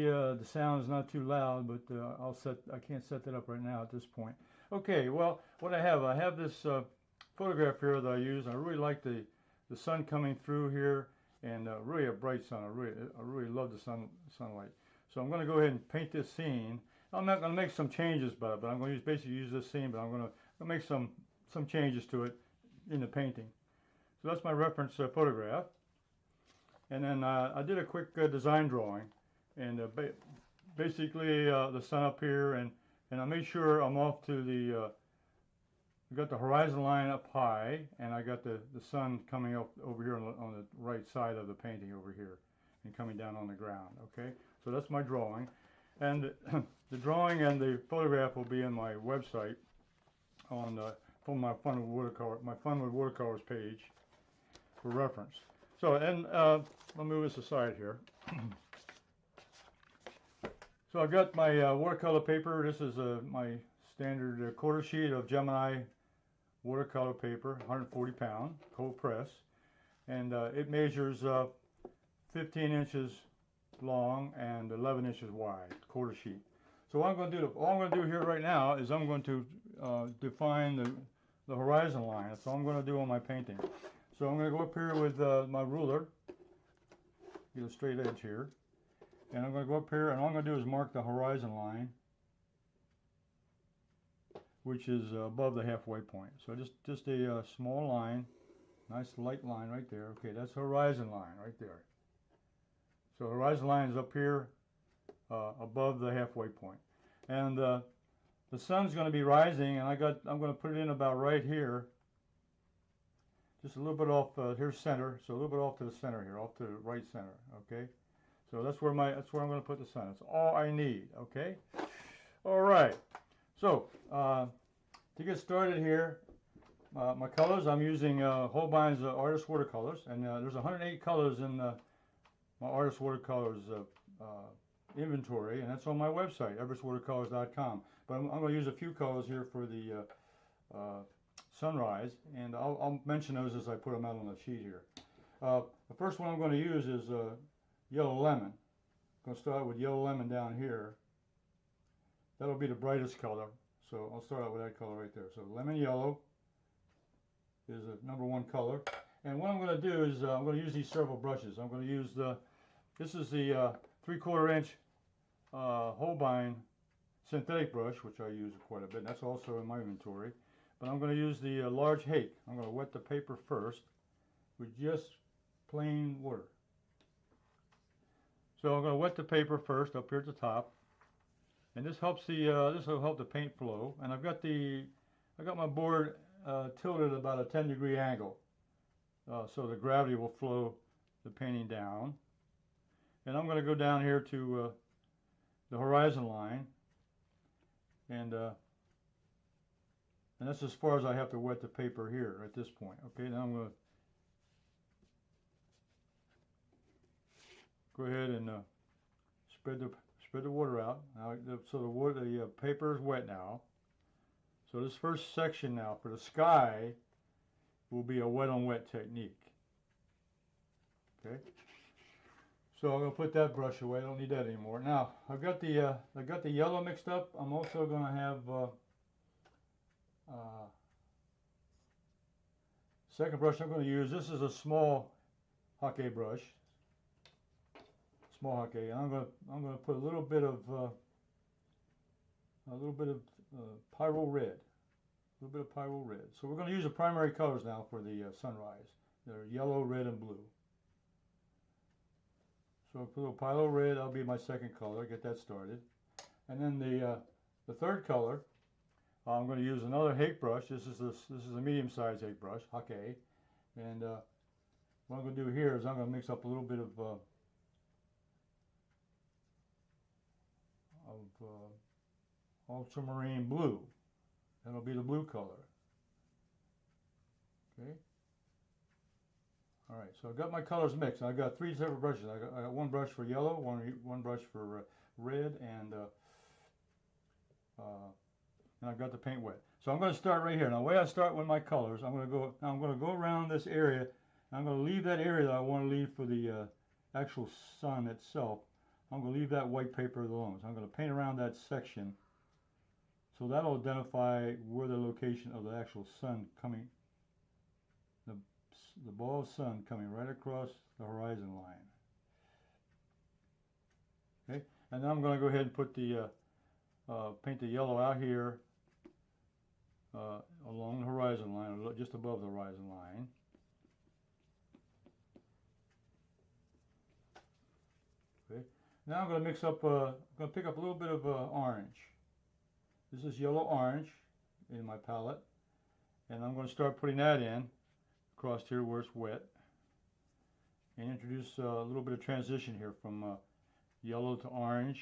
The sound is not too loud, but I can't set that up right now at this point. Okay, well, what I have this photograph here that I use. I really like the sun coming through here, and really a bright sun. I really love the sunlight. So I'm going to go ahead and paint this scene. I'm not going to make some changes, but I'm going to basically use this scene, but I'm going to make some changes to it in the painting. So that's my reference photograph. And then I did a quick design drawing, and basically the sun up here, and I made sure I'm off to the I got the horizon line up high, and I got the sun coming up over here on the right side of the painting over here, and coming down on the ground. Okay, so that's my drawing, and the drawing and the photograph will be in my website on from my Fun with Watercolors page for reference. So, and let me move this aside here. So I've got my watercolor paper. This is my standard quarter sheet of Gemini watercolor paper, 140 pound, cold press, and it measures 15 inches long and 11 inches wide, quarter sheet. So what I'm going to do, all I'm going to do here right now is I'm going to define the horizon line. That's all I'm going to do on my painting. So I'm going to go up here with my ruler, get a straight edge here, and I'm going to go up here, and all I'm going to do is mark the horizon line, which is above the halfway point. So just a small line, nice light line right there. Okay, that's the horizon line right there. So horizon line is up here above the halfway point, and the sun's going to be rising, and I'm going to put it in about right here. Just a little bit off here's center, so a little bit off to the center here, off to the right center. Okay, so that's where I'm going to put the sun. That's all I need. Okay, all right. So to get started here, my colors, I'm using Holbein's Artists Watercolors, and there's 108 colors in my Artists Watercolors inventory, and that's on my website, everettswatercolors.com. But I'm going to use a few colors here for the sunrise, and I'll mention those as I put them out on the sheet here. The first one I'm going to use is yellow lemon. I'm going to start with yellow lemon down here. That'll be the brightest color, so I'll start out with that color right there. So lemon yellow is the #1 color, and what I'm going to do is I'm going to use these several brushes. I'm going to use this is the 3/4 inch Hobein Synthetic brush, which I use quite a bit, and that's also in my inventory. But I'm going to use the large Hake. I'm going to wet the paper first with just plain water. So I'm going to wet the paper first up here at the top, and this helps this will help the paint flow. And I got my board tilted at about a 10-degree angle, so the gravity will flow the painting down. And I'm going to go down here to the horizon line, and that's as far as I have to wet the paper here at this point. Okay, now I'm going to go ahead and spread the water out. Now, so the paper is wet now. So this first section now for the sky will be a wet on wet technique. Okay. So I'm going to put that brush away. I don't need that anymore. Now I got the yellow mixed up. I'm also going to have second brush I'm going to use. This is a small Hake brush, small Hake, and I'm going to put a little bit of Pyrrole Red, So we're going to use the primary colors now for the sunrise. They're yellow, red, and blue. So I'll put a little Pyrrole Red. That'll be my second color. Get that started, and then the third color. I'm going to use another Hake brush. This is a medium-sized Hake brush, Hake, and what I'm going to do here is I'm going to mix up a little bit of ultramarine blue. That'll be the blue color. Okay. All right. So I've got my colors mixed. I've got 3 separate brushes. I got one brush for yellow, one brush for red, and I've got the paint wet. So I'm going to start right here. Now, the way I start with my colors, I'm going to go around this area. And I'm going to leave that area that I want to leave for the actual sun itself. I'm going to leave that white paper alone. So I'm going to paint around that section. So that'll identify where the location of the actual sun coming, the ball of sun coming right across the horizon line. Okay, and then I'm going to go ahead and put the paint the yellow out here along the horizon line, just above the horizon line. Okay, now I'm going to mix up. I'm going to pick up a little bit of orange. This is yellow orange in my palette, and I'm going to start putting that in across here where it's wet, and introduce a little bit of transition here from yellow to orange.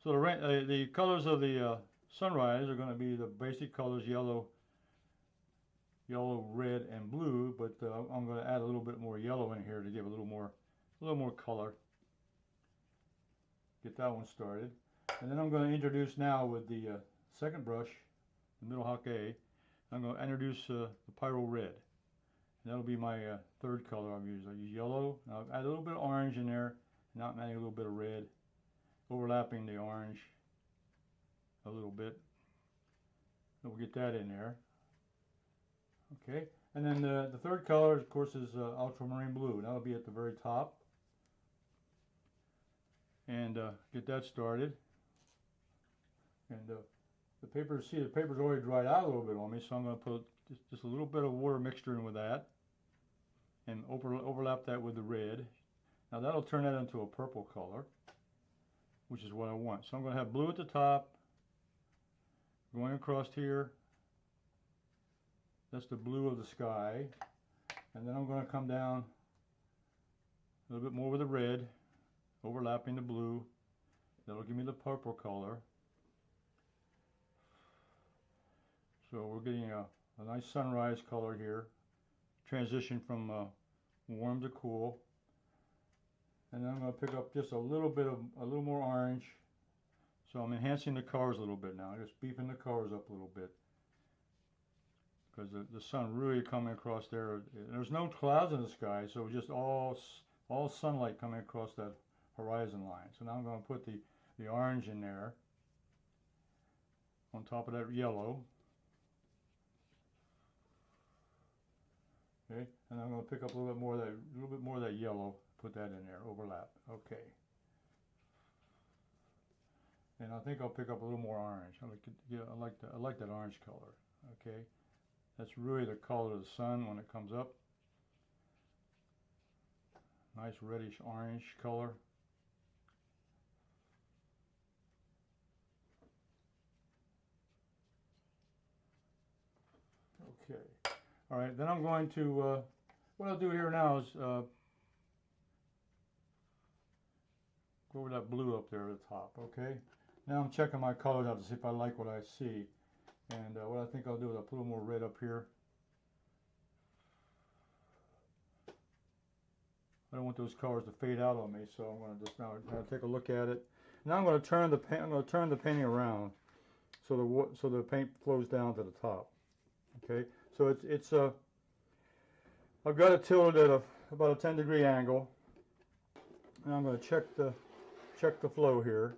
So the colors of the sunrise are going to be the basic colors: yellow, red, and blue. But I'm going to add a little bit more yellow in here to give a little more color. Get that one started. And then I'm going to introduce now with the second brush, the middle Hake, I'm going to introduce the Pyrrole Red. And that'll be my third color I'll use. I'll use yellow, and I'll add a little bit of orange in there, and I'm adding a little bit of red, overlapping the orange a little bit. So we'll get that in there. Okay, and then the third color, of course, is Ultramarine Blue. That'll be at the very top. And get that started. And the paper's already dried out a little bit on me, so I'm going to put just a little bit of water mixture in with that, and overlap that with the red. Now that'll turn that into a purple color, which is what I want. So I'm going to have blue at the top, going across here. That's the blue of the sky, and then I'm going to come down a little bit more with the red, overlapping the blue. That'll give me the purple color. So we're getting a nice sunrise color here. Transition from warm to cool. And then I'm going to pick up just a little more orange. So I'm enhancing the colors a little bit now. Just beefing the colors up a little bit. Because the sun really coming across there. There's no clouds in the sky, so just all sunlight coming across that horizon line. So now I'm going to put the orange in there on top of that yellow. Okay, and I'm going to pick up a little bit more of that yellow, put that in there, overlap. Okay, and I think I'll pick up a little more orange. I like that orange color. Okay, that's really the color of the sun when it comes up. Nice reddish orange color. Okay. All right, then I'm going to, what I'll do here now is go over that blue up there at the top, okay? Now I'm checking my colors out to see if I like what I see. And what I think I'll do is I'll put a little more red up here. I don't want those colors to fade out on me, so I'm going to just now take a look at it. Now I'm going to turn the painting around so the paint flows down to the top. Okay, so it's I've got it tilted at about a 10-degree angle, and I'm going to check the flow here.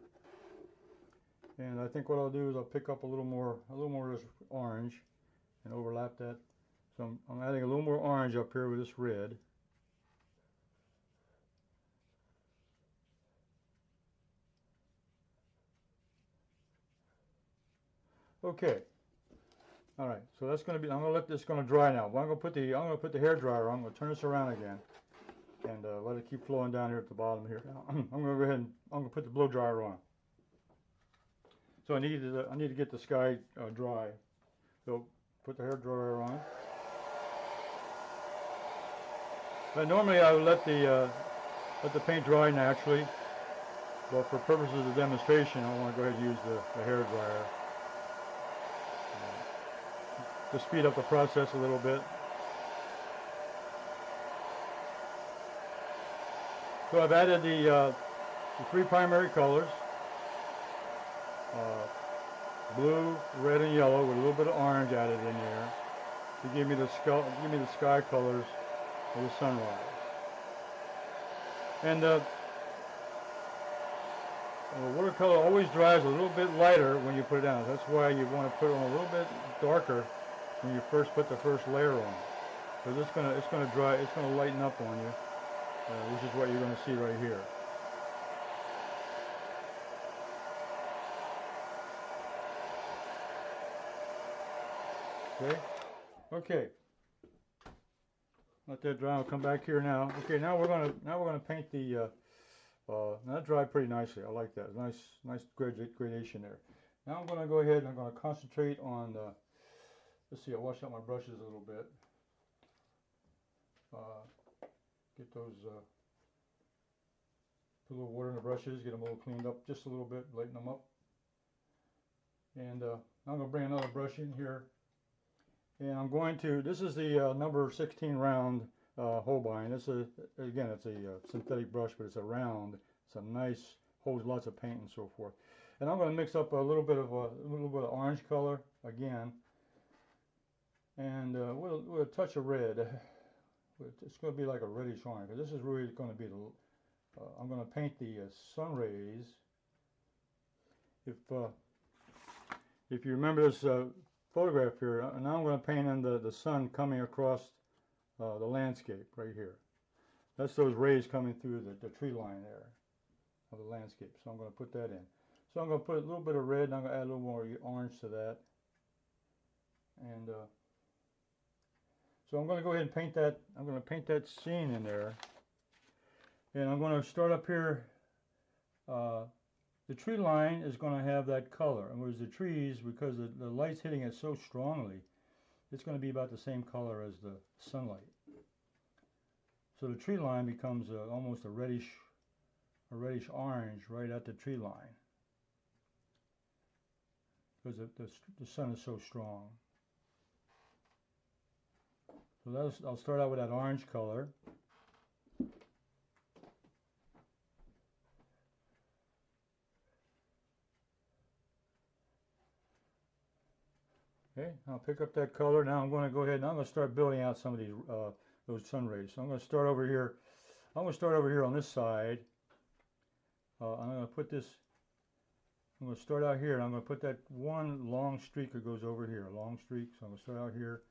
And I think what I'll do is I'll pick up a little more of this orange and overlap that. So I'm adding a little more orange up here with this red. Okay. All right. So that's going to be. I'm going to let this dry now. Well, I'm going to put the hair dryer on. I'm going to turn this around again, and let it keep flowing down here at the bottom here. I'm going to go ahead and I'm going to put the blow dryer on. So I need to get the sky dry. So put the hair dryer on. But normally I would let the paint dry naturally, but for purposes of demonstration, I want to go ahead and use the hair dryer to speed up the process a little bit. So I've added the three primary colors. Blue, red, and yellow with a little bit of orange added in there to give me the sky colors of the sunrise. And watercolor always dries a little bit lighter when you put it down. That's why you want to put it on a little bit darker when you first put the first layer on. Because it's gonna dry, it's gonna lighten up on you. Which is what you're gonna see right here. Okay. Okay. Let that dry. I'll come back here now. Okay. Now we're gonna paint the. That dried pretty nicely. I like that. Nice gradation there. Now I'm going to go ahead and I'm going to concentrate on. Let's see. I washed out my brushes a little bit. Get those. Put a little water in the brushes. Get them a little cleaned up just a little bit. Lighten them up. And I'm going to bring another brush in here. And I'm going to. This is the number 16 round. Holbein. It's again, it's a synthetic brush, but it's a round. It's a nice, holds lots of paint and so forth. And I'm going to mix up a little bit of orange color again, and with a touch of red. It's going to be like a reddish orange. This is really going to be the. I'm going to paint the sun rays. If you remember this photograph here, now I'm going to paint in the sun coming across. The landscape right here. That's those rays coming through the tree line there of the landscape. So I'm going to put that in. So I'm going to put a little bit of red and I'm going to add a little more orange to that. And so I'm going to go ahead and paint that. I'm going to paint that scene in there. And I'm going to start up here. The tree line is going to have that color. And whereas the trees, because the light's hitting it so strongly, it's going to be about the same color as the sunlight. So the tree line becomes almost a reddish orange right at the tree line, because the sun is so strong. So I'll start out with that orange color. Okay, I'll pick up that color. Now I'm going to go ahead and I'm going to start building out some of these those sun rays. So I'm going to start over here. I'm going to start over here on this side. I'm going to put this. I'm going to start out here, and I'm going to put that one long streak that goes over here. A long streak. So I'm going to start out here,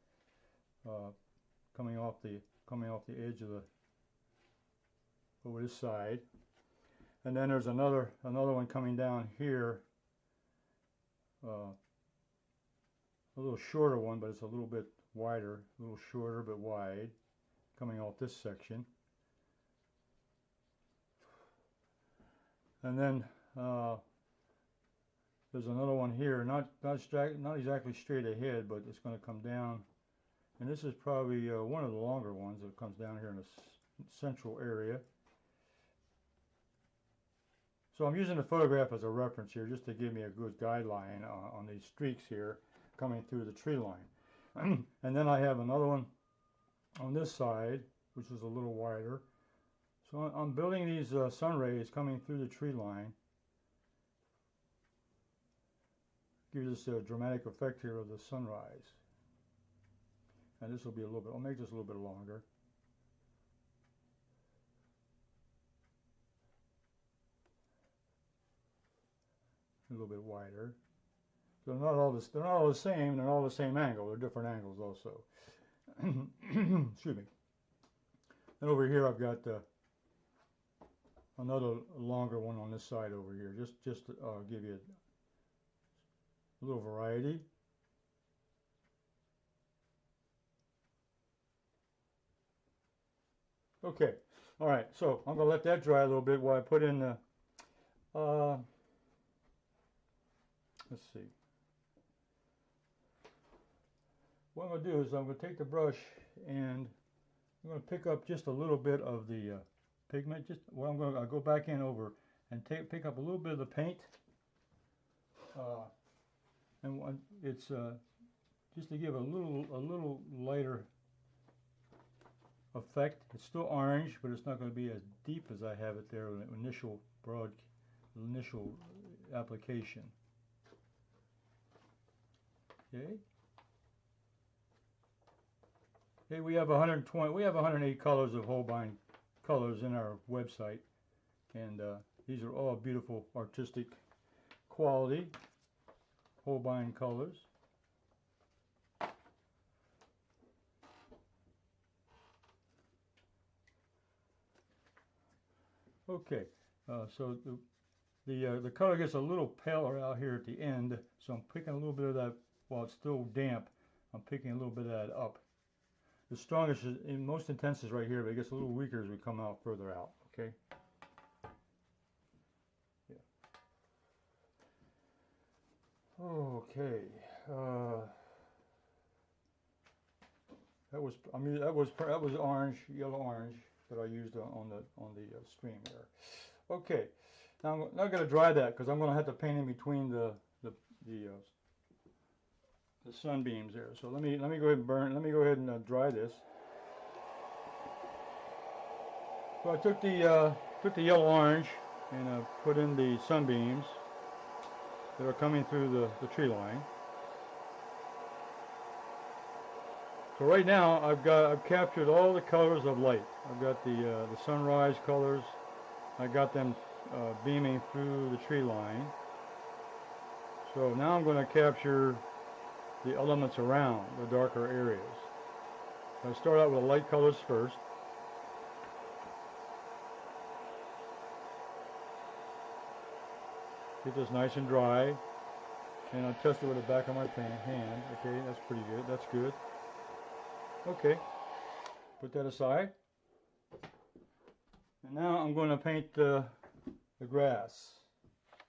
coming off the edge of the over this side, and then there's another one coming down here. A little shorter one, but it's a little bit wider, a little shorter but wide, coming off this section. And then there's another one here, not exactly straight ahead, but it's going to come down. And this is probably one of the longer ones that comes down here in the central area. So I'm using the photograph as a reference here, just to give me a good guideline on these streaks here coming through the tree line. And then I have another one on this side, which is a little wider. So I'm building these sun rays coming through the tree line. Gives us a dramatic effect here of the sunrise. And this will be a little bit, I'll make this a little bit longer. A little bit wider. So they're not all the same. They're all the same angle. They're different angles also. Excuse me. And over here I've got another longer one on this side over here, just to give you a little variety. Okay. All right. So I'm gonna let that dry a little bit while I put in the. Let's see. What I'm going to do is I'm going to take the brush and I'm going to pick up just a little bit of the pigment. I'll go back in over and pick up a little bit of the paint. And it's just to give a little lighter effect. It's still orange, but it's not going to be as deep as I have it there in the initial application. Okay. Okay, we have 108 colors of Holbein colors in our website, and These are all beautiful artistic quality Holbein colors. Okay, so the color gets a little paler out here at the end, so I'm picking a little bit of that while it's still damp. I'm picking a little bit of that up. The strongest, in most intense, is right here, but it gets a little weaker as we come out further out. Okay. Yeah. Okay. That was orange, yellow orange that I used on the stream there. Okay. Now I'm not going to dry that because I'm going to have to paint in between the sunbeams there. So let me go ahead and Let me go ahead and dry this. So I took the yellow orange and put in the sunbeams that are coming through the tree line. So right now I've captured all the colors of light. I've got the sunrise colors. I got them beaming through the tree line. So now I'm going to capture the elements around the darker areas. I start out with the light colors first. Get this nice and dry, and I'll test it with the back of my hand. Okay, that's pretty good. That's good. Okay, put that aside. And now I'm going to paint the grass,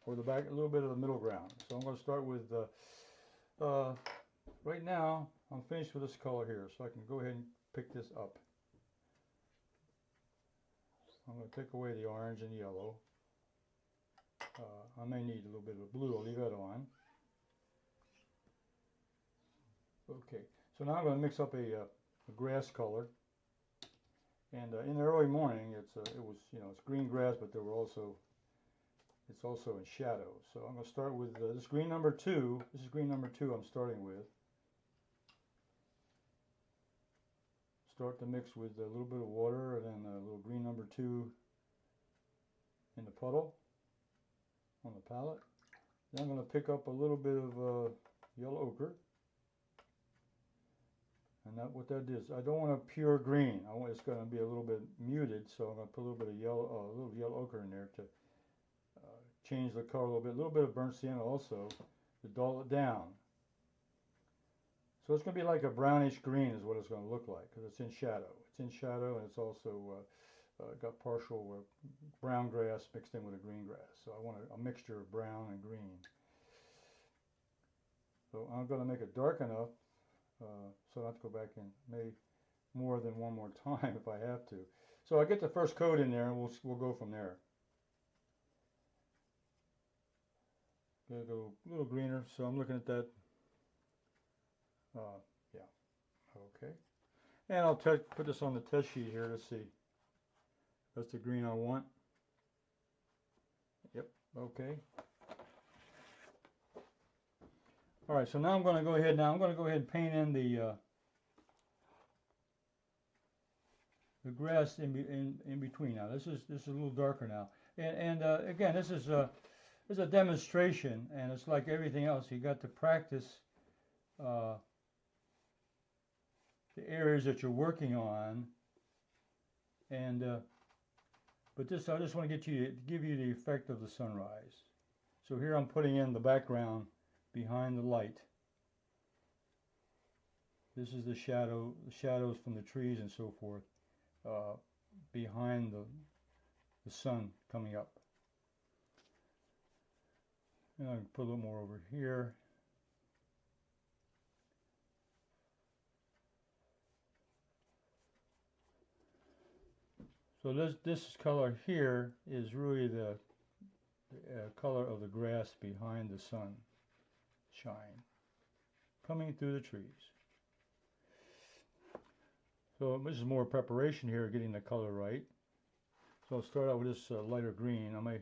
or the back, a little bit of the middle ground. So I'm going to start with right now I'm finished with this color here, so I can go ahead and pick this up. I'm going to take away the orange and yellow. I may need a little bit of blue. I'll leave that on. Okay, so now I'm going to mix up a grass color. And in the early morning, it was it's green grass, but it's also in shadow. So I'm going to start with this green number 2. This is green number 2 I'm starting with. Start to mix with a little bit of water and then a little green number 2 in the puddle on the palette. Then I'm going to pick up a little bit of yellow ochre. And what that is, I don't want a pure green. It's going to be a little bit muted, so I'm going to put a little bit of yellow ochre in there to change the color a little bit. A little bit of burnt sienna also to dull it down. So it's going to be like a brownish green is what it's going to look like because it's in shadow. It's in shadow, and it's also got partial brown grass mixed in with a green grass. So I want a mixture of brown and green. So I'm going to make it dark enough so I have to go back and maybe more than one more time if I have to. So I get the first coat in there, and we'll go from there. Gonna go a little greener, so I'm looking at that. Yeah, okay. And I'll put this on the test sheet here to see. That's the green I want. Yep, okay. All right, so now I'm going to go ahead. And paint in the grass in between. Now this is a little darker now, and again, this is a demonstration, and it's like everything else. You got to practice the areas that you're working on, and but I just want to give you the effect of the sunrise. So here I'm putting in the background behind the light. This is the shadows from the trees and so forth behind the sun coming up. And I can put a little more over here. So this color here is really the color of the grass behind the sun shine coming through the trees. So this is more preparation here, getting the color right. So I'll start out with this lighter green. I may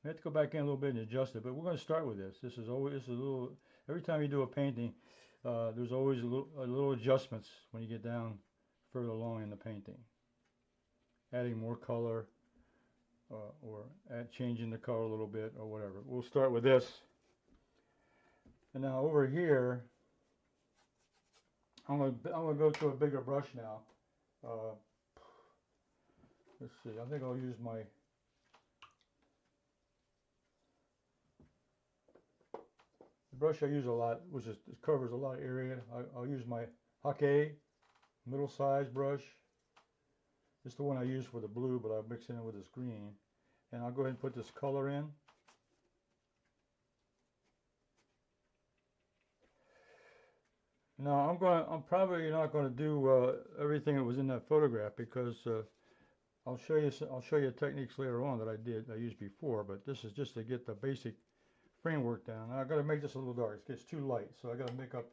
have to go back in a little bit and adjust it, but we're going to start with this. This is a little. Every time you do a painting, there's always a little adjustments when you get down further along in the painting. Adding more color, or changing the color a little bit or whatever. We'll start with this. And now over here, I'm gonna go to a bigger brush now. Let's see. I think I'll use my brush I use a lot, which is, it covers a lot of area. I'll use my Hake middle-sized brush. It's the one I use for the blue, but I'll mix it in with this green. And I'll go ahead and put this color in. Now I'm probably not going to do everything that was in that photograph, because I'll show you techniques later on that I used before. But this is just to get the basic framework down. Now I've got to make this a little dark. It gets too light, so I got to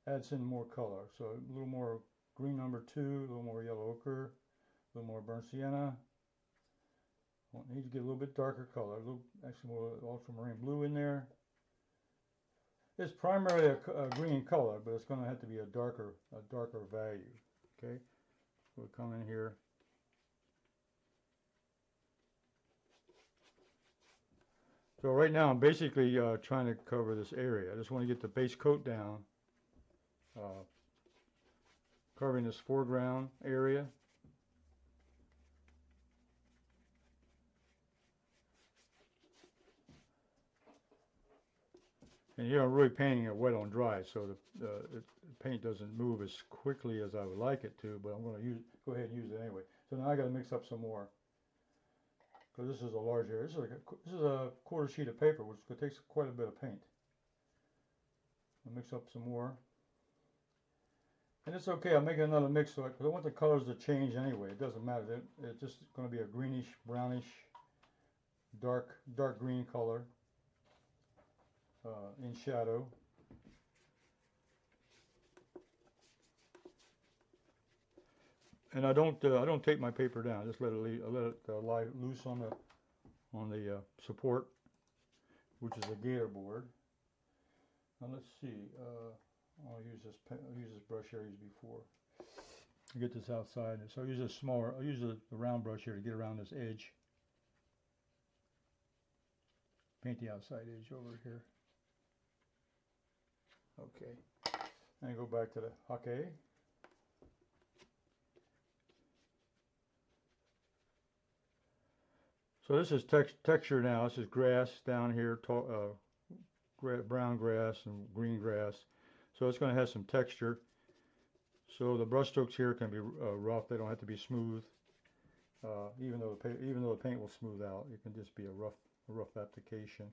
add some more color. So a little more green number 2, a little more yellow ochre, a little more burnt sienna. I need to get a little bit darker color, actually more ultramarine blue in there. It's primarily a green color, but it's going to have to be a darker value. Okay, we'll come in here. So right now I'm basically trying to cover this area. I just want to get the base coat down, covering this foreground area. And here I'm really painting it wet on dry, so the paint doesn't move as quickly as I would like it to, but I'm going to go ahead and use it anyway. So now I got to mix up some more, because this is a large area. This is a quarter sheet of paper, which takes quite a bit of paint. I'll mix up some more. And it's okay, I'll make another mix, because I want the colors to change anyway. It doesn't matter. It's just going to be a greenish, brownish, dark green color. In shadow. And I don't take my paper down. Just let it lie loose on the support, which is a gator board. Now let's see. I'll use this brush I used before to get this outside. So I'll use the round brush here to get around this edge. Paint the outside edge over here. Okay, and go back to the Hake. So this is texture now. This is grass down here, brown grass and green grass. So it's going to have some texture. So the brush strokes here can be rough. They don't have to be smooth. Even though the paint will smooth out, it can just be a rough application.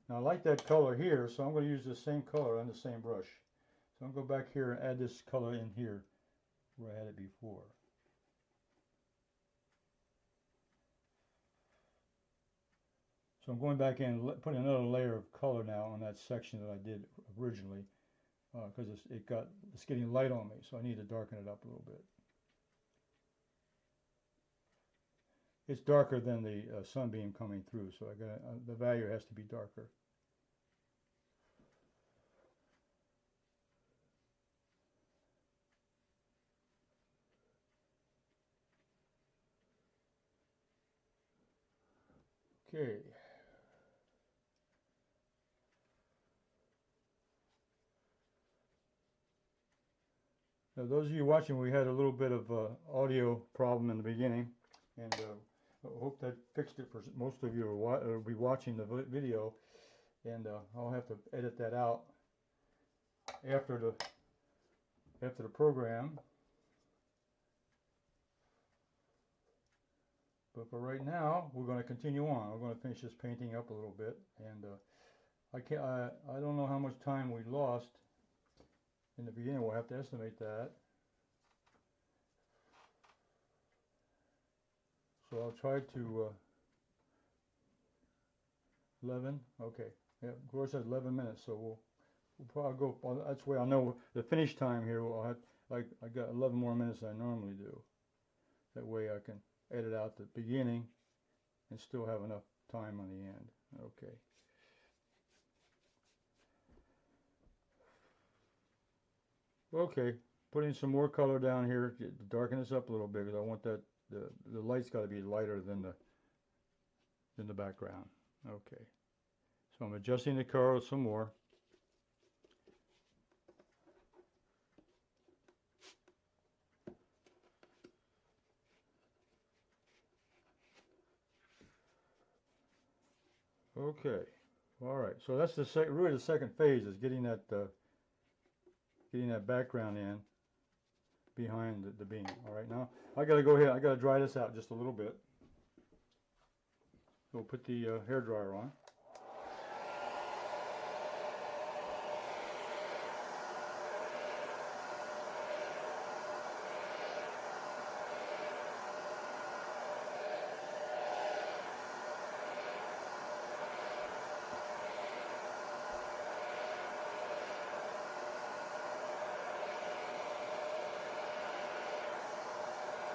Now I like that color here, so I'm going to use the same color on the same brush. So I'm going to go back here and add this color in here where I had it before. So I'm going back in and putting another layer of color now on that section that I did originally, because it's getting light on me, so I need to darken it up a little bit. It's darker than the sunbeam coming through, so the value has to be darker. Okay. Now, those of you watching, we had a little bit of audio problem in the beginning, and I hope that fixed it for most of you who will be watching the video, and I'll have to edit that out after the program. But for right now, we're going to continue on. We're going to finish this painting up a little bit, and I don't know how much time we lost in the beginning. We'll have to estimate that. So I'll try to 11. Okay, yeah, Gloria says 11 minutes. So we'll probably go. Well, that's the way I'll know the finish time here. I'll have, like, I got 11 more minutes than I normally do. That way I can edit out the beginning and still have enough time on the end. Okay. Okay, putting some more color down here to darken this up a little bit, because I want that the light's got to be lighter than the background. Okay, so I'm adjusting the color some more. Okay, all right. So that's really the second phase, is getting that background in behind the beam. All right, now I got to go ahead. I got to dry this out just a little bit. We'll put the hair dryer on.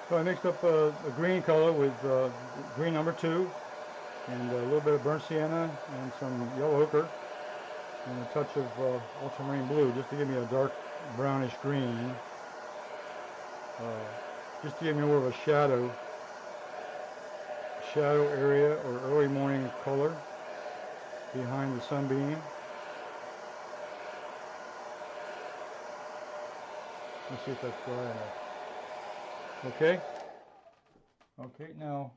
So I mixed up a green color with green number 2, and a little bit of burnt sienna and some yellow ochre, and a touch of ultramarine blue, just to give me a dark brownish green, just to give me more of a shadow area or early morning color behind the sunbeam. Let's see if that's dry enough. Okay. Okay, now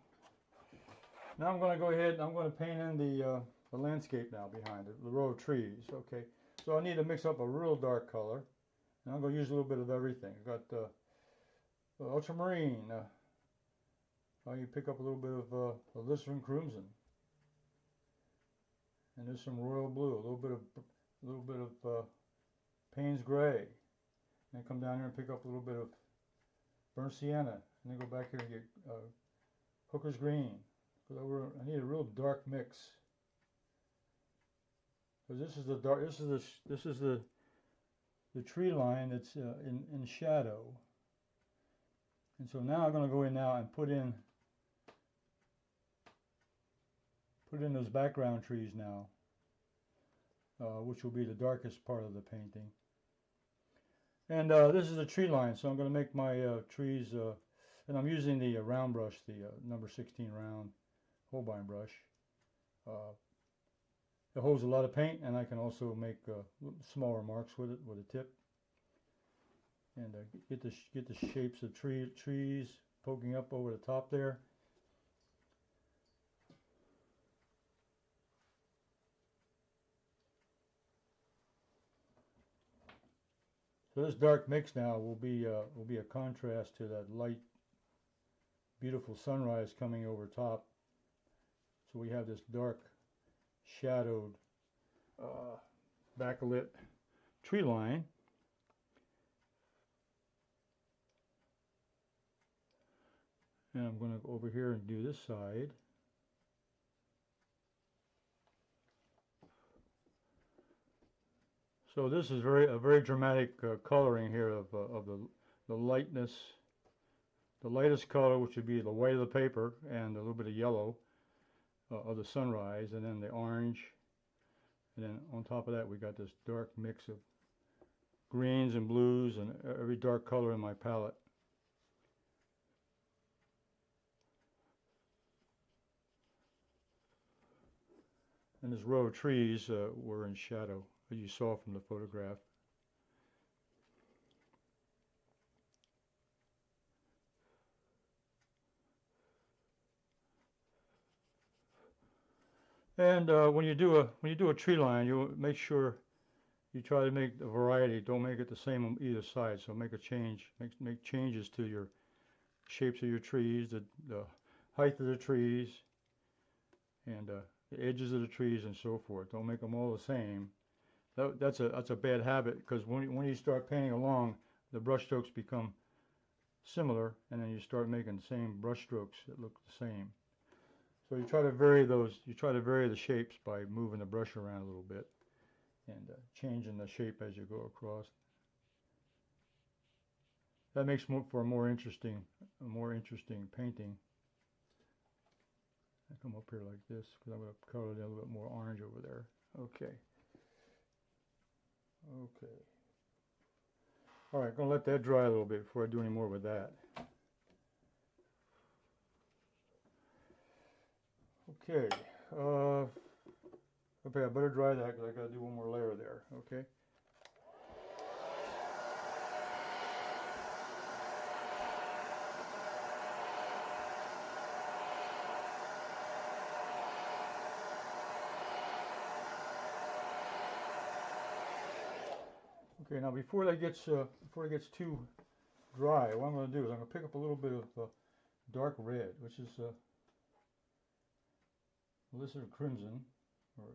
I'm going to go ahead and I'm going to paint in the landscape now behind it, the row of trees. Okay, so I need to mix up a real dark color, and I'm going to use a little bit of everything. I've got ultramarine. You pick up a little bit of glycerin crimson, and there's some royal blue, a little bit of Payne's gray, and then come down here and pick up a little bit of burnt sienna, and then go back here and get Hooker's green. I need a real dark mix. Because this is the dark. This is the tree line that's in shadow. And so now I'm going to go in now and put in those background trees now, which will be the darkest part of the painting. And this is a tree line, so I'm going to make my trees, and I'm using the round brush, the number 16 round Holbein brush. It holds a lot of paint, and I can also make smaller marks with it with a tip, and get the shapes of trees poking up over the top there. So this dark mix now will be a contrast to that light, beautiful sunrise coming over top. So we have this dark, shadowed, backlit tree line. And I'm going to go over here and do this side. So this is a very dramatic coloring here of the lightness, the lightest color, which would be the white of the paper, and a little bit of yellow of the sunrise, and then the orange, and then on top of that we got this dark mix of greens and blues and every dark color in my palette. And this row of trees were in shadow, as you saw from the photograph. And when you do a tree line, you make sure you try to make a variety. Don't make it the same on either side. So make a change, make changes to your shapes of your trees, the height of the trees, and the edges of the trees, and so forth. Don't make them all the same. That's a bad habit, because when you start painting along, the brush strokes become similar, and then you start making the same brush strokes that look the same. So you try to vary the shapes by moving the brush around a little bit and changing the shape as you go across. That makes for a more interesting painting. I come up here like this because I'm going to color it a little bit more orange over there. Okay. Okay. All right, going to let that dry a little bit before I do any more with that. Okay. Okay, I better dry that because I got to do one more layer there. Okay. Okay, now before it gets too dry, what I'm going to do is I'm going to pick up a little bit of dark red, which is well, this is crimson, or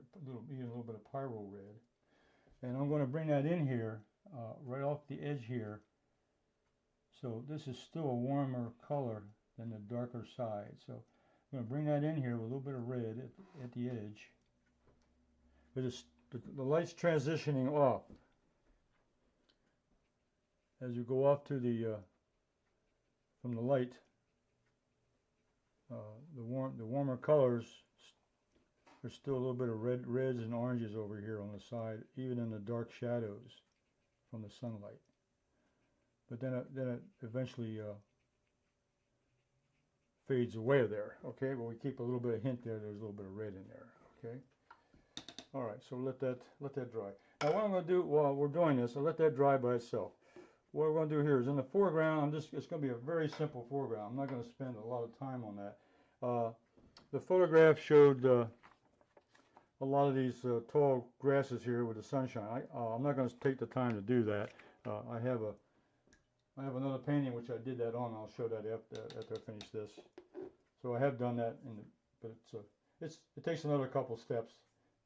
even a little bit of Pyrrole Red, and I'm going to bring that in here, right off the edge here. So this is still a warmer color than the darker side. So I'm going to bring that in here with a little bit of red at the edge. But the light's transitioning off. As you go off to the from the light, the warmer colors, there's still a little bit of reds and oranges over here on the side, even in the dark shadows from the sunlight. But then it eventually fades away there. Okay, but we keep a little bit of hint there. There's a little bit of red in there. Okay. All right, so let that dry. Now what I'm going to do while we're doing this, I'll let that dry by itself. What we're going to do here is in the foreground, it's going to be a very simple foreground. I'm not going to spend a lot of time on that. The photograph showed a lot of these tall grasses here with the sunshine. I'm not going to take the time to do that. I have another painting which I did that on. I'll show that after I finish this. So I have done that, but it takes another couple steps,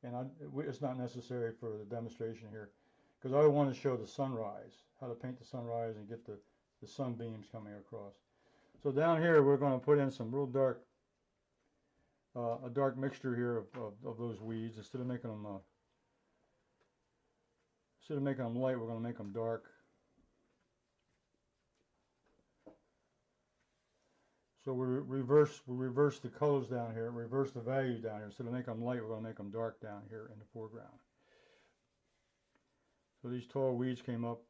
and it's not necessary for the demonstration here, because I want to show the sunrise, how to paint the sunrise and get the sunbeams coming across. So down here we're going to put in some real dark, a dark mixture here of those weeds. Instead of making them light, we're going to make them dark. So we reverse the colors down here, reverse the values down here. Instead of making them light, we're going to make them dark down here in the foreground. So these tall weeds came up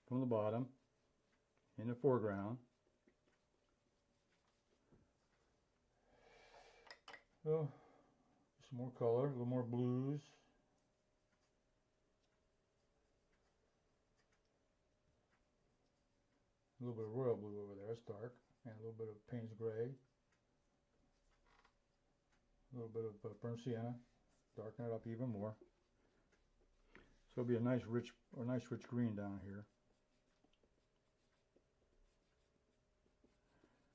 from the bottom in the foreground. So some more color, a little more blues. A little bit of royal blue over there, it's dark, and a little bit of Payne's gray. A little bit of burnt sienna, darken it up even more. So it'll be a nice rich green down here.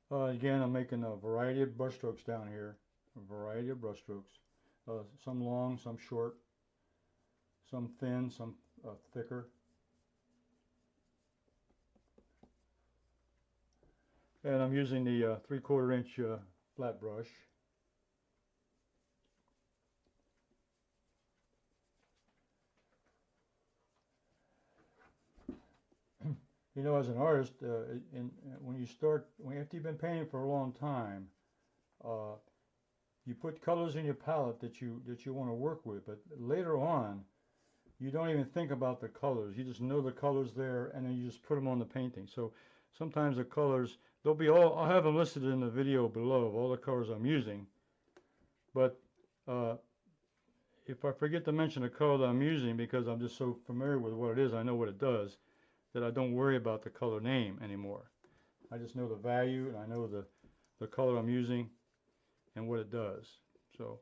Again, I'm making a variety of brush strokes down here. A variety of brush strokes. Some long, some short, some thin, some thicker. And I'm using the 3/4 inch flat brush. You know, as an artist, after you've been painting for a long time, you put colors in your palette that you want to work with, but later on, you don't even think about the colors. You just know the colors there, and then you just put them on the painting. So sometimes the colors, I'll have them listed in the video below of all the colors I'm using. But if I forget to mention the color that I'm using, because I'm just so familiar with what it is, I know what it does, that I don't worry about the color name anymore. I just know the value, and I know the color I'm using and what it does. So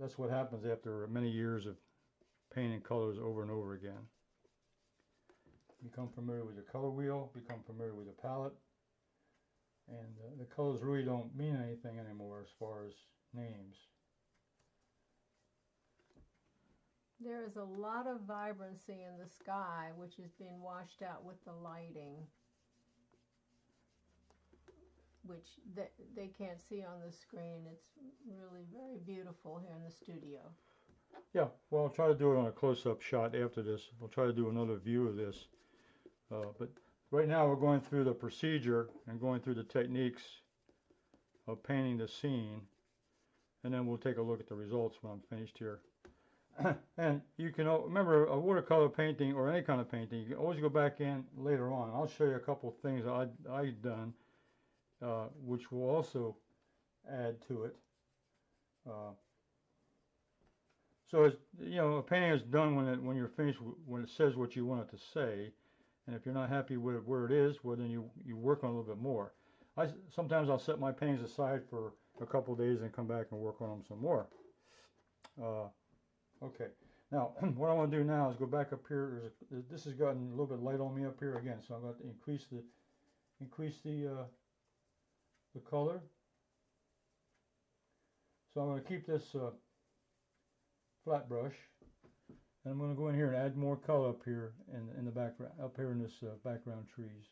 that's what happens after many years of painting colors over and over again. Become familiar with your color wheel, become familiar with the palette, and the colors really don't mean anything anymore as far as names. There is a lot of vibrancy in the sky, which is being washed out with the lighting, which they can't see on the screen. It's really very beautiful here in the studio. Yeah, well, I'll try to do it on a close-up shot after this. We'll try to do another view of this. But right now we're going through the procedure and going through the techniques of painting the scene, and then we'll take a look at the results when I'm finished here. And you can remember, a watercolor painting or any kind of painting, you can always go back in later on. I'll show you a couple of things I've done which will also add to it. So it's, you know, a painting is done when you're finished, when it says what you want it to say. And if you're not happy with where it is, well, then you work on it a little bit more. Sometimes I'll set my paintings aside for a couple of days and come back and work on them some more. Okay, now what I want to do now is go back up here. This has gotten a little bit light on me up here again, so I'm going to increase the color. So I'm going to keep this flat brush, and I'm going to go in here and add more color up here in the background, up here in this background trees,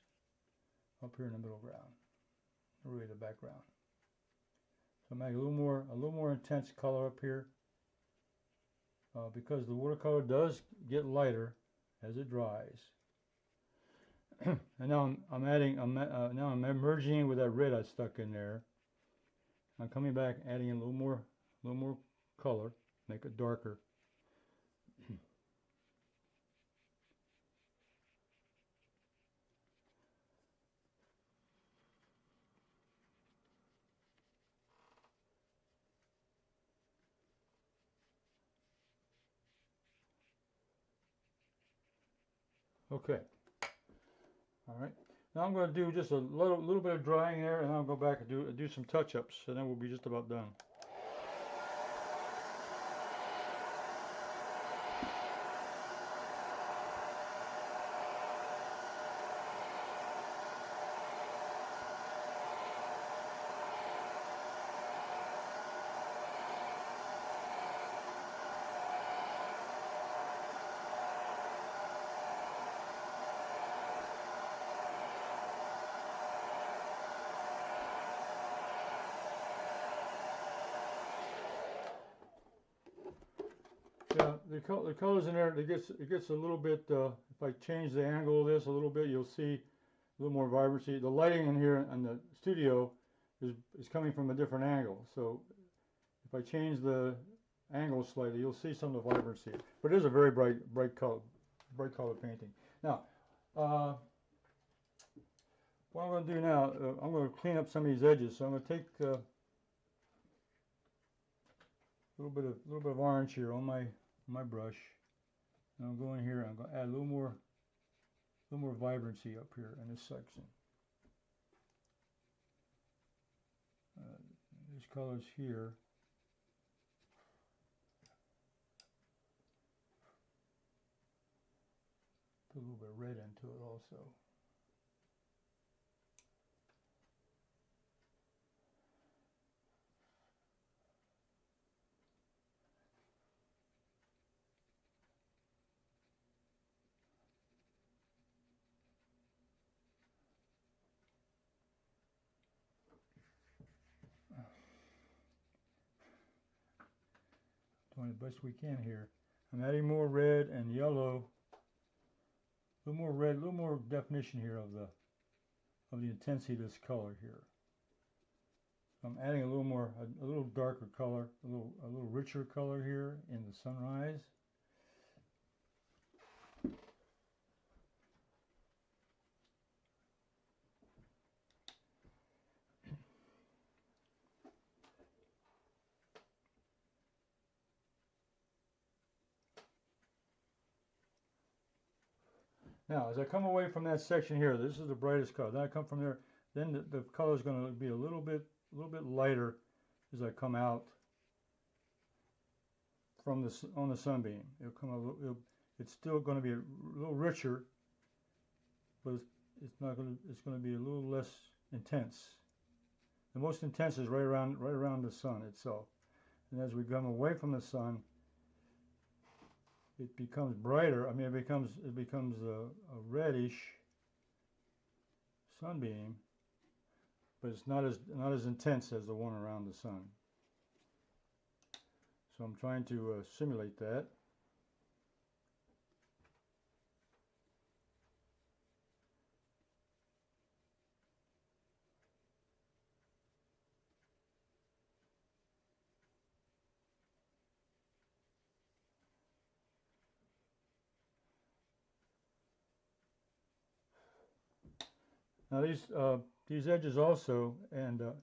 up here in the middle ground, really the background. So I'm adding a little more intense color up here, because the watercolor does get lighter as it dries. And now now I'm merging with that red I stuck in there. I'm coming back, adding in a little more color, make it darker. Okay. All right. Now I'm going to do just a little bit of drying there, and I'll go back and do some touch-ups, and then we'll be just about done. Yeah, the colors in there, it gets a little bit, if I change the angle of this a little bit, you'll see a little more vibrancy. The lighting in here in the studio is coming from a different angle. So if I change the angle slightly, you'll see some of the vibrancy. But it is a very bright color painting. Now, what I'm going to do now, I'm going to clean up some of these edges. So I'm going to take a little bit of orange here on my brush, and I'm going here. I'm going to add a little more vibrancy up here in this section. These colors here. Put a little bit of red into it also. Doing the best we can here. I'm adding more red and yellow. A little more red, a little more definition here of the intensity of this color here. I'm adding a little darker color, a little richer color here in the sunrise. Now, as I come away from that section here, this is the brightest color. Then I come from there, then the color is going to be a little bit lighter as I come out from on the sunbeam. It's still going to be a little richer, but it's going to be a little less intense. The most intense is right around the sun itself, and as we come away from the sun, it becomes brighter. I mean, it becomes a reddish sunbeam, but it's not as intense as the one around the sun. So I'm trying to simulate that. Now these these edges also, and to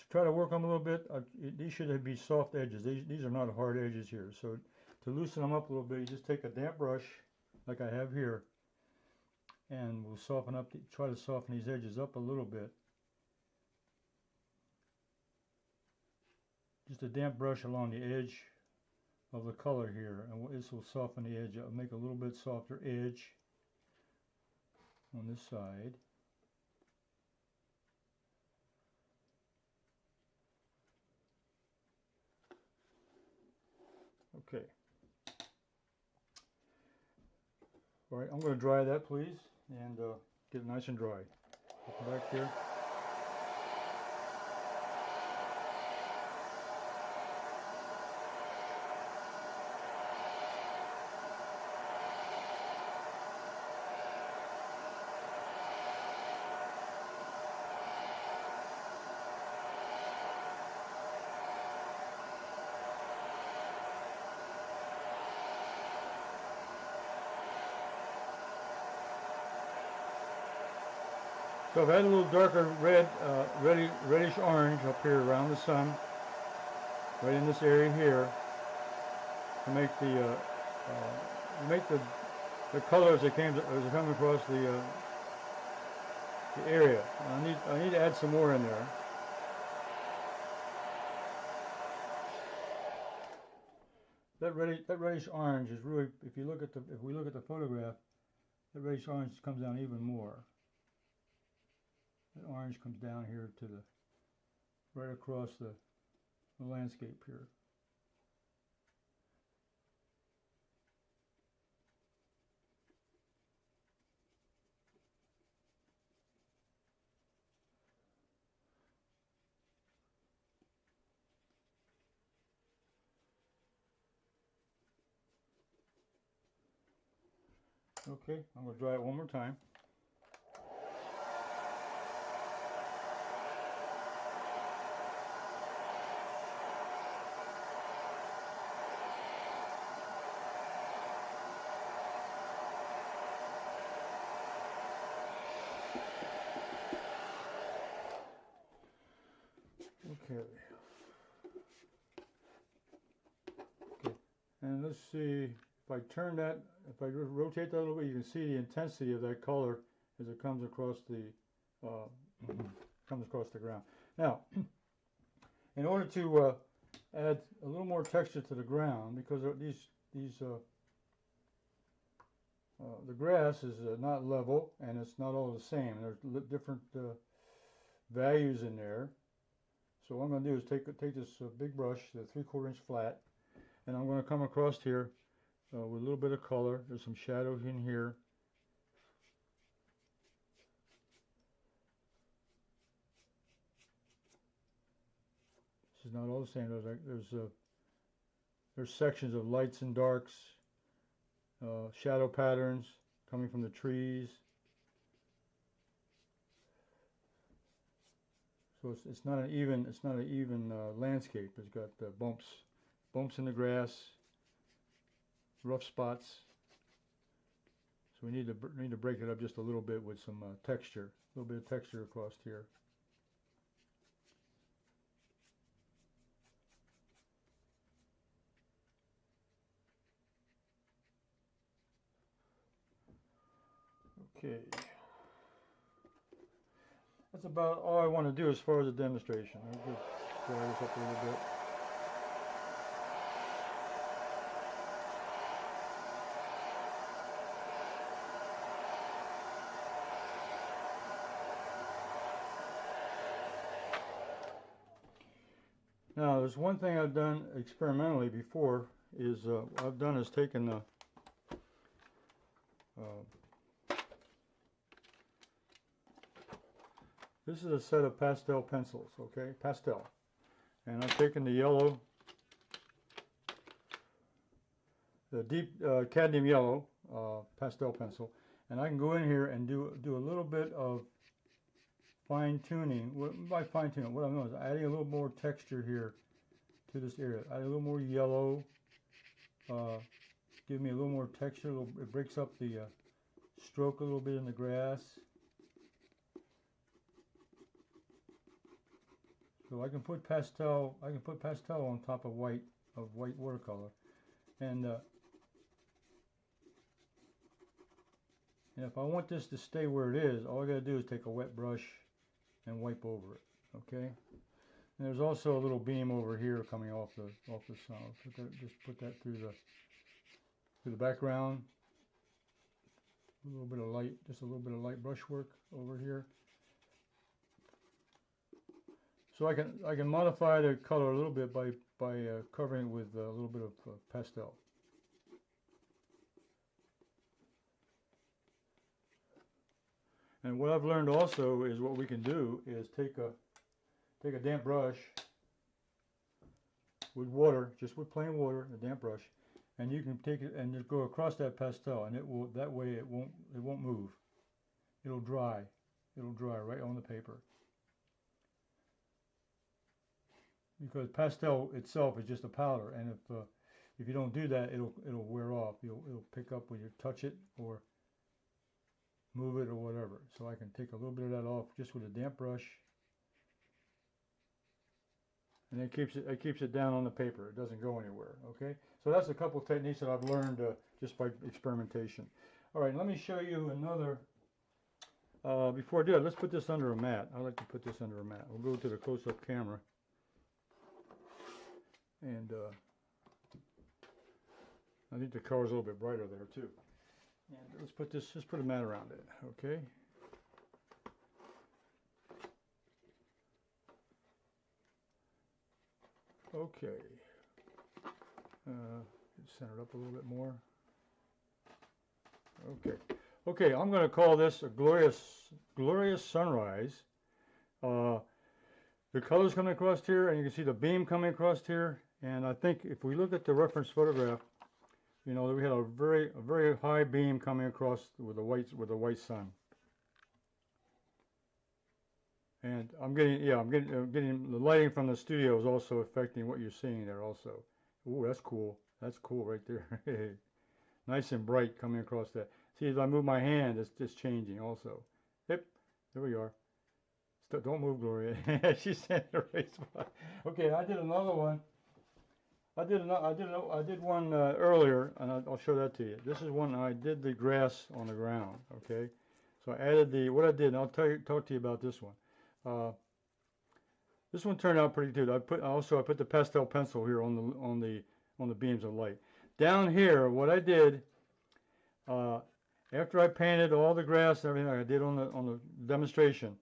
try to work them a little bit, these should be soft edges. These are not hard edges here. So to loosen them up a little bit, you just take a damp brush, like I have here, and we'll soften up, try to soften these edges up a little bit. Just a damp brush along the edge of the color here, and this will soften the edge up, make a little bit softer edge on this side. Okay. All right, I'm going to dry that, please, and get it nice and dry. Come back here. So I've had a little darker red, reddish orange up here around the sun, right in this area here, to make the color as it came across the area. I need to add some more in there. That reddish orange is really, if we look at the photograph, that reddish orange comes down even more. That orange comes down here to right across the landscape here. Okay, I'm going to dry it one more time. Okay. And let's see, if I turn that, if I rotate that a little bit, you can see the intensity of that color as it comes across the ground. Now, in order to add a little more texture to the ground, because the grass is not level and it's not all the same. There's different values in there. So what I'm going to do is take this big brush, the 3/4 inch flat, and I'm going to come across here with a little bit of color. There's some shadow in here. This is not all the same. There's sections of lights and darks, shadow patterns coming from the trees. So it's not an even landscape. It's got bumps in the grass, rough spots. So we need to break it up just a little bit with some texture, a little bit of texture across here. Okay. That's about all I want to do as far as a demonstration. I'll just dry this up a little bit. Now, there's one thing I've done experimentally before is taken the this is a set of pastel pencils, okay, pastel, and I've taken the yellow, the deep cadmium yellow pastel pencil, and I can go in here and do a little bit of fine tuning. By fine tuning, what I'm doing is adding a little more texture here to this area. Add a little more yellow, give me a little more texture. It breaks up the stroke a little bit in the grass. So I can put pastel on top of white watercolor, and if I want this to stay where it is, all I got to do is take a wet brush and wipe over it. Okay. And there's also a little beam over here coming off the sun. Just put that through the background. A little bit of light, just a little bit of light brushwork over here. So I can modify the color a little bit by covering it with a little bit of pastel. And what I've learned also is what we can do is take a damp brush with water, just with plain water, a damp brush, and you can take it and just go across that pastel, and that way it won't move. It'll dry right on the paper. Because pastel itself is just a powder, and if you don't do that, it'll wear off. It'll pick up when you touch it or move it or whatever. So I can take a little bit of that off just with a damp brush, and it keeps it down on the paper. It doesn't go anywhere. Okay, so that's a couple techniques that I've learned just by experimentation. All right, let me show you another. Before I do that, let's put this under a mat. I like to put this under a mat. We'll go to the close-up camera, and I think the color's a little bit brighter there too. And let's put this. Just put a mat around it. Okay. Okay. Center it up a little bit more. Okay. Okay. I'm going to call this a glorious sunrise. The colors coming across here, and you can see the beam coming across here. And I think if we look at the reference photograph, you know, we had a very high beam coming across with the white sun. And I'm getting the lighting from the studio is also affecting what you're seeing there also. Ooh, that's cool. That's cool right there. Nice and bright coming across that. See, as I move my hand, it's just changing also. Yep, there we are. Don't move, Gloria. She's in the right spot. Okay, I did another one. I did one earlier, and I'll show that to you. This is one I did the grass on the ground. Okay, so I added what I did. And I'll talk to you about this one. This one turned out pretty good. I put the pastel pencil here on the beams of light. Down here, what I did after I painted all the grass and everything like I did on the demonstration,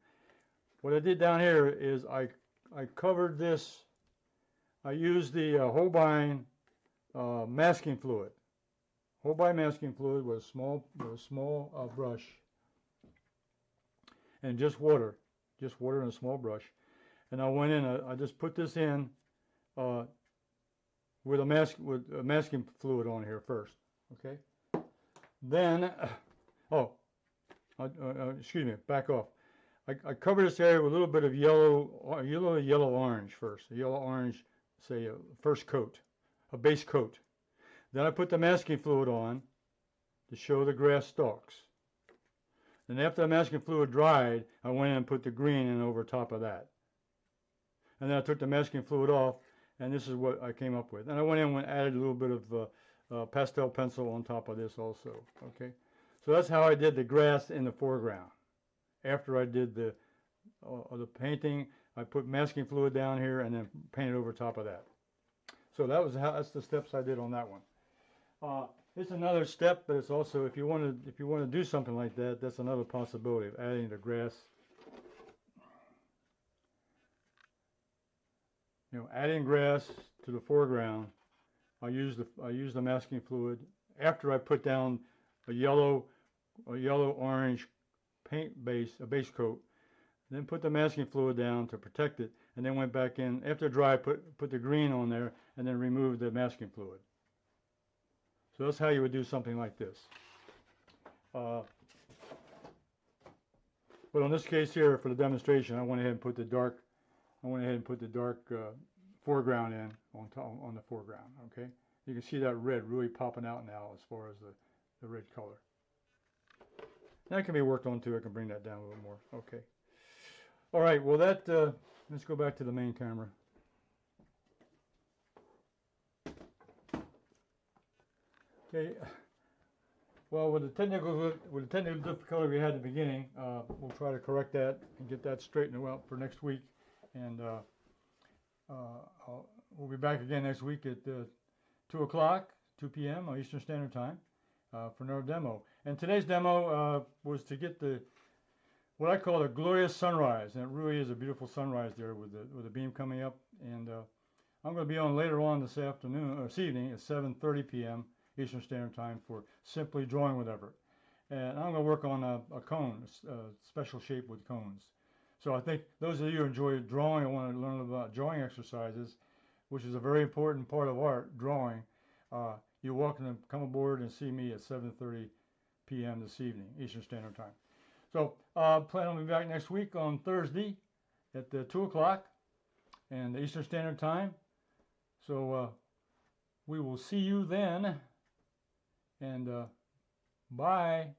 what I did down here is I covered this. I used the Hobein masking fluid. Hobein masking fluid with a small brush, and just water in a small brush. And I went in. I just put this in with a masking fluid on here first. Okay. Then, excuse me. Back off. I covered this area with a little bit of yellow orange first. A yellow orange. Say a first coat, a base coat. Then I put the masking fluid on to show the grass stalks. Then after the masking fluid dried, I went in and put the green in over top of that. And then I took the masking fluid off, and this is what I came up with. And I went in and added a little bit of pastel pencil on top of this also. Okay, so that's how I did the grass in the foreground. After I did the painting, I put masking fluid down here and then painted over top of that. So that's the steps I did on that one. It's another step, but it's also if you want to do something like that, that's another possibility of adding the grass. You know, adding grass to the foreground. I use the masking fluid after I put down a yellow orange paint base, a base coat. Then put the masking fluid down to protect it, and then went back in after dry. Put the green on there, and then removed the masking fluid. So that's how you would do something like this. But on this case here, for the demonstration, I went ahead and put the dark. Foreground in on the foreground. Okay, you can see that red really popping out now as far as the red color. That can be worked on too. I can bring that down a little more. Okay. All right, well that Let's go back to the main camera. Okay. Well, with the technical difficulty we had at the beginning, we'll try to correct that and get that straightened out for next week. And we'll be back again next week at 2 o'clock, 2 p.m. on Eastern Standard Time for another demo. And today's demo was to get what I call a glorious sunrise, and it really is a beautiful sunrise there with the beam coming up. And I'm going to be on later on this evening at 7:30 p.m. Eastern Standard Time for Simply Drawing with Everett. And I'm going to work on a cone, a special shape with cones. So I think those of you who enjoy drawing and want to learn about drawing exercises, which is a very important part of art, drawing, you're welcome to come aboard and see me at 7:30 p.m. this evening, Eastern Standard Time. So plan on being back next week on Thursday at 2 o'clock and Eastern Standard Time. So we will see you then. And bye.